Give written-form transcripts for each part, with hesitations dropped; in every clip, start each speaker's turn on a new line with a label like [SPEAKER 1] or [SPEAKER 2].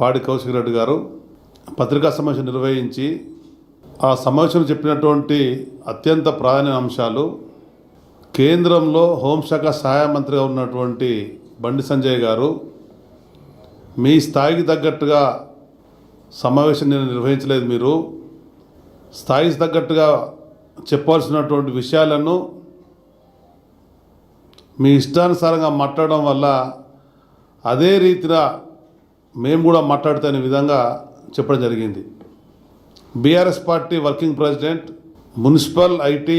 [SPEAKER 1] పాడి కౌశిక్ రెడ్డి గారు పత్రికా సమావేశం నిర్వహించి ఆ సమావేశంలో చెప్పినటువంటి అత్యంత ప్రాధాన్య అంశాలు కేంద్రంలో హోంశాఖ సహాయ మంత్రిగా ఉన్నటువంటి బండి సంజయ్ గారు మీ స్థాయికి తగ్గట్టుగా సమావేశం నిర్వహించలేదు. మీరు స్థాయికి తగ్గట్టుగా చెప్పాల్సినటువంటి విషయాలను మీ ఇష్టానుసారంగా మాట్లాడడం వల్ల అదే రీతిగా మేము కూడా మాట్లాడుతున్న విధంగా చెప్పడం జరిగింది. BRS party working president, municipal IT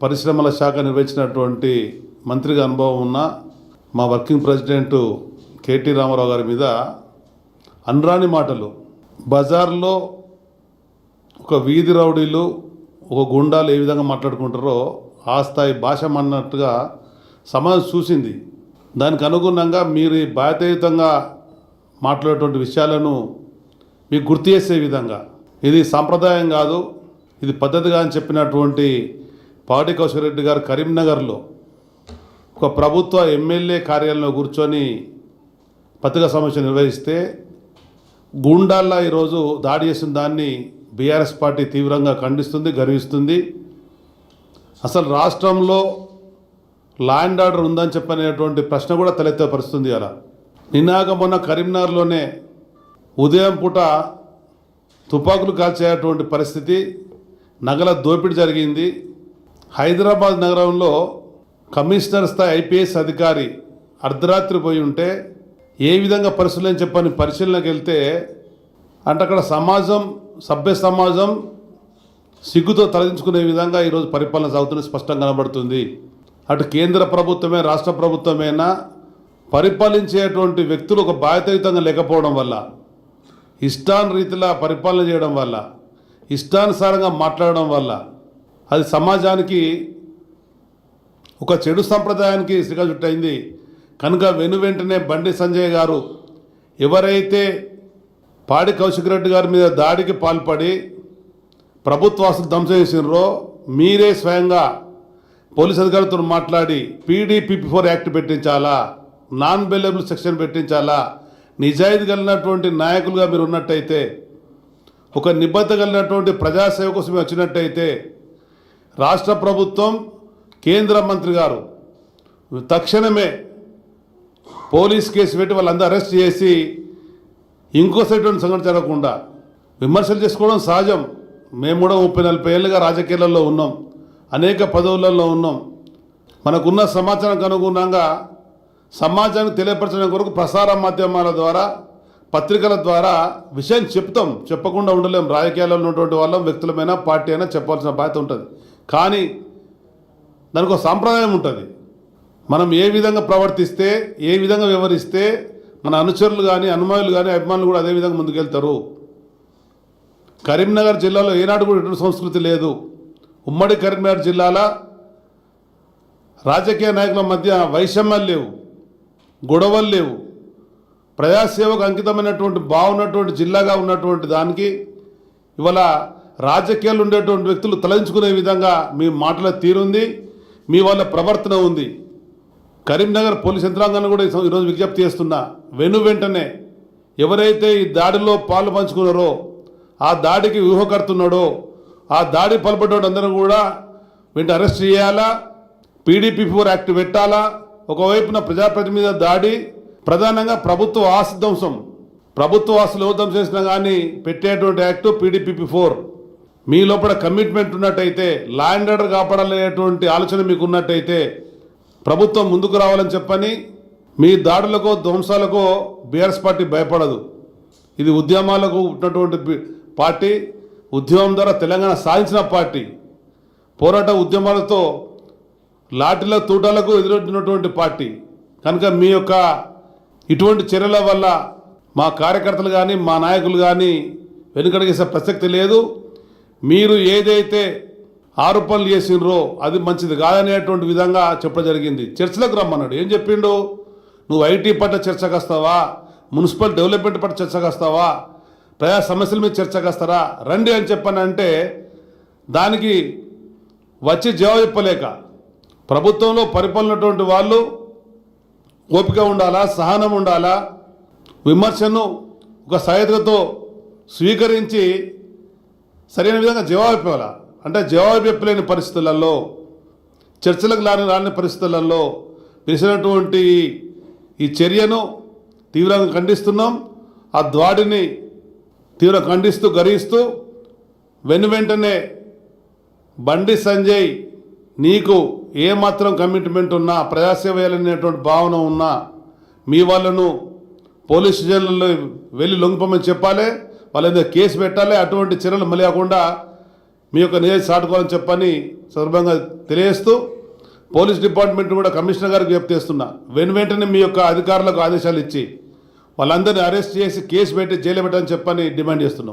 [SPEAKER 1] పరిశ్రమల శాఖ నిర్వహించినటువంటి మంత్రిగా అనుభవం ఉన్న మా వర్కింగ్ ప్రెసిడెంట్ కేటీ రామారావు గారి మీద అనరాని మాటలు, బజార్లో ఒక వీధి రౌడీలు ఒక గుండాలు ఏ విధంగా మాట్లాడుకుంటారో ఆ స్థాయి భాష అన్నట్టుగా సమాజం చూసింది. దానికి అనుగుణంగా మీరు బాధ్యతాయుతంగా మాట్లాడేటువంటి విషయాలను మీకు గుర్తు చేసే విధంగా ఇది సాంప్రదాయం కాదు, ఇది పద్ధతిగా అని చెప్పినటువంటి పాడి కౌశిక్ రెడ్డి గారు కరీంనగర్లో ఒక ప్రభుత్వ ఎమ్మెల్యే కార్యాలయంలో కూర్చొని పత్రికా సమావేశం నిర్వహిస్తే గూండాల్లా ఈరోజు దాడి చేసిన దాన్ని బీఆర్ఎస్ పార్టీ తీవ్రంగా ఖండిస్తుంది, గర్విస్తుంది. అసలు రాష్ట్రంలో లా అండ్ ఆర్డర్ ఉందని చెప్పనేటువంటి ప్రశ్న కూడా తలెత్తే పరిస్థితుంది. అలా నిన్నాక మొన్న కరీంనగర్లోనే ఉదయం పూట తుపాకులు కాల్చేటువంటి పరిస్థితి, నగల దోపిడీ జరిగింది. హైదరాబాద్ నగరంలో కమిషనర్ స్థాయి ఐపీఎస్ అధికారి అర్ధరాత్రి పోయి ఉంటే ఏ విధంగా పరిశీలన చెప్పని పరిశీలనకి వెళ్తే అంటే అక్కడ సమాజం, సభ్య సమాజం సిగ్గుతో తలదించుకునే విధంగా ఈరోజు పరిపాలన సాగుతున్న స్పష్టంగా కనబడుతుంది. అటు కేంద్ర ప్రభుత్వమే రాష్ట్ర ప్రభుత్వమైనా పరిపాలించేటువంటి వ్యక్తులు ఒక బాధ్యతాయుతంగా లేకపోవడం వల్ల, ఇష్టానురీతిలా పరిపాలన చేయడం వల్ల, ఇష్టానుసారంగా మాట్లాడడం వల్ల అది సమాజానికి ఒక చెడు సంప్రదాయానికి శ్రీకారం చుట్టయింది. కనుక వెంటనే బండి సంజయ్ గారు ఎవరైతే పాడి కౌశిక్ రెడ్డి గారి మీద దాడికి పాల్పడి ప్రభుత్వ ఆస్తులు ధ్వంసం చేసినారో మీరే స్వయంగా పోలీస్ అధికారులతో మాట్లాడి PDPP4 యాక్ట్ పెట్టించాలా, నాన్ బెయిలబుల్ సెక్షన్ పెట్టించాలా. నిజాయితీ కలిగినటువంటి నాయకులుగా మీరు ఉన్నట్టయితే, ఒక నిబద్ధత కలిగినటువంటి ప్రజాసేవ కోసం వచ్చినట్టయితే రాష్ట్ర ప్రభుత్వం, కేంద్ర మంత్రి గారు తక్షణమే పోలీస్ కేసు పెట్టి వాళ్ళందరూ అరెస్ట్ చేసి ఇంకోసేపు సంఘటన జరగకుండా విమర్శలు చేసుకోవడం సహజం. మేము కూడా 30-40 ఏళ్ళుగా రాజకీయాలలో ఉన్నాం, అనేక పదవులలో ఉన్నాం. మనకున్న సమాచారానికి అనుగుణంగా సమాజానికి తెలియపరచడం కొరకు ప్రసార మాధ్యమాల ద్వారా, పత్రికల ద్వారా విషయం చెప్తాం, చెప్పకుండా ఉండలేం. రాజకీయాల్లో ఉన్నటువంటి వాళ్ళం, వ్యక్తులమైనా పార్టీ అయినా చెప్పాల్సిన బాధ్యత ఉంటుంది. కానీ దానికి ఒక సాంప్రదాయం ఉంటుంది. మనం ఏ విధంగా ప్రవర్తిస్తే, ఏ విధంగా వ్యవహరిస్తే మన అనుచరులు కానీ, అనుమానులు కానీ, అభిమానులు కూడా అదే విధంగా ముందుకెళ్తారు. కరీంనగర్ జిల్లాలో ఏనాడు కూడా ఇటువంటి సంస్కృతి లేదు. ఉమ్మడి కరీంనగర్ జిల్లాల రాజకీయ నాయకుల మధ్య వైషమ్యాలు లేవు, గొడవలు లేవు. ప్రజాసేవకు అంకితమైనటువంటి బాగున్నటువంటి జిల్లాగా ఉన్నటువంటి దానికి ఇవాళ రాజకీయాలు ఉండేటువంటి వ్యక్తులు తలంచుకునే విధంగా మీ మాటల తీరుంది, మీ వాళ్ళ ప్రవర్తన ఉంది. కరీంనగర్ పోలీస్ యంత్రాంగాన్ని కూడా ఈరోజు విజ్ఞప్తి చేస్తున్నా, వెంటనే ఎవరైతే ఈ దాడిలో పాలు పంచుకున్నారో, ఆ దాడికి వ్యూహకర్తున్నాడో, ఆ దాడి పాల్పడ్డాడు అందరూ కూడా వెంటనే అరెస్ట్ చేయాలా, PDPP4 యాక్ట్ పెట్టాలా. ఒకవైపున ప్రజాప్రతినిధి మీద దాడి, ప్రధానంగా ప్రభుత్వ ఆస్తి ధ్వంసం, ప్రభుత్వ ఆస్తులు ధ్వంసం చేసినా కానీ పెట్టేటువంటి యాక్టు PDPP4. మీ లోపల కమిట్మెంట్ ఉన్నట్టయితే, లా అండ్ ఆర్డర్ కాపాడాలనేటువంటి ఆలోచన మీకు ఉన్నట్టయితే ప్రభుత్వం ముందుకు రావాలని చెప్పని, మీ దాడులకో ధ్వంసాలకో బీఆర్ఎస్ పార్టీ భయపడదు. ఇది ఉద్యమాలకు ఉన్నటువంటి పార్టీ, ఉద్యమం ద్వారా తెలంగాణ సాధించిన పార్టీ, పోరాట ఉద్యమాలతో లాఠీల తూటాలకు ఎదురొచ్చినటువంటి పార్టీ. కనుక మీ యొక్క ఇటువంటి చర్యల వల్ల మా కార్యకర్తలు కానీ, మా నాయకులు కానీ వెనుకడిగేసే ప్రసక్తి లేదు. మీరు ఏదైతే ఆరోపణలు చేసినరో అది మంచిది కాదనేటువంటి విధంగా చెప్పడం జరిగింది. చర్చలకు రమ్మన్నాడు. ఏం చెప్పిండు? నువ్వు ఐటీ పట్ల చర్చకు వస్తావా, మున్సిపల్ డెవలప్మెంట్ పట్ల చర్చకు వస్తావా, ప్రజా సమస్యల మీద చర్చకు వస్తారా, రండి అని చెప్పానంటే దానికి వచ్చి జవాబు చెప్పలేక, ప్రభుత్వంలో పరిపాలనటువంటి వాళ్ళు ఓపిక ఉండాలా, సహనం ఉండాలా, విమర్శను ఒక సహాయతతో స్వీకరించి సరైన విధంగా జవాబు ఇవ్వాలా. అంటే జవాబు చెప్పలేని పరిస్థితులలో, చర్చలకు రాని పరిస్థితులలో పిలిచినటువంటి ఈ చర్యను తీవ్రంగా ఖండిస్తున్నాం. ఆ దాడిని తీవ్రంగా ఖండిస్తూ గర్హిస్తూ వెంటనే బండి సంజయ్ నీకు ఏమాత్రం కమిట్మెంట్ ఉన్నా, ప్రజాసేవ చేయాలనేటువంటి భావన ఉన్నా మీ వాళ్ళను పోలీస్ స్టేషన్లలో వెళ్ళి లొంగిపోమని చెప్పాలి, వాళ్ళ మీద కేసు పెట్టాలి. అటువంటి చర్యలు మళ్ళీ కాకుండా మీ యొక్క నిజాయితీ చాటుకోవాలని చెప్పని సందర్భంగా తెలియజేస్తూ పోలీస్ డిపార్ట్మెంట్ కూడా కమిషనర్ గారికి విజ్ఞప్తి చేస్తున్నా, వెంటనే మీ యొక్క అధికారులకు ఆదేశాలు ఇచ్చి వాళ్ళందరినీ అరెస్ట్ చేసి కేసు పెట్టి జైలు పెట్టని చెప్పని డిమాండ్ చేస్తున్నాం.